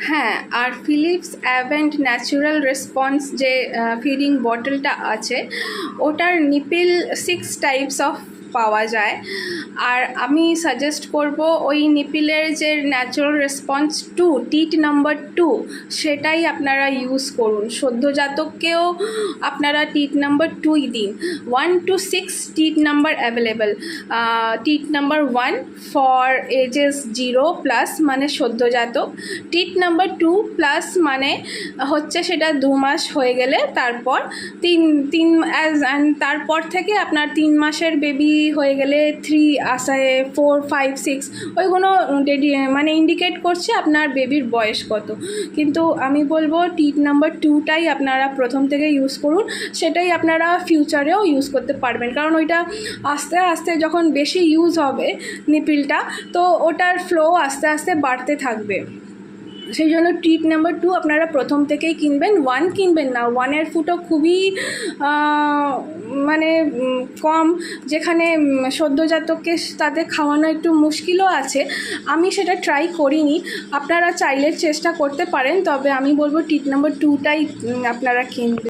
হ্যাঁ, আর Philips অ্যাভেন্ট natural response যে feeding বটলটা আছে, ওটার নিপিল 6 টাইপস অফ পাওয়া যায়। আর আমি সাজেস্ট করব ওই নিপিলের যে ন্যাচারাল রেসপন্স 2, টিট নাম্বার 2, সেটাই আপনারা ইউজ করুন। সদ্যজাতককেও আপনারা টিট নাম্বার 2ই দিন। 1 to 6 teat number available. Teat number 1 for ages 0+ মানে সদ্যজাতক, টিট নাম্বার 2+ মানে হচ্ছে সেটা 2 মাস হয়ে গেলে, তারপর তারপর থেকে আপনার 3 মাসের বেবি হয়ে গেলে 3 আসে, 4, 5, 6 ওইগুলো মানে ইন্ডিকেট করছে আপনার বেবির বয়স কত। কিন্তু আমি বলবো টিট নাম্বার 2টাই আপনারা প্রথম থেকে ইউজ করুন, সেটাই আপনারা ফিউচারেও ইউজ করতে পারবেন। কারণ ওইটা আস্তে আস্তে যখন বেশি ইউজ হবে নিপিলটা, তো ওটার ফ্লো আস্তে আস্তে বাড়তে থাকবে। সেই জন্য টিট নাম্বার 2 আপনারা প্রথম থেকেই কিনবেন, 1 কিনবেন না। 1-এর ফুটো খুবই মানে কম, যেখানে সদ্যজাতককে তাদের খাওয়ানো একটু মুশকিলও আছে। আমি সেটা ট্রাই করিনি, আপনারা চাইলে চেষ্টা করতে পারেন, তবে আমি বলবো টিট নাম্বার 2টাই আপনারা কিনবেন।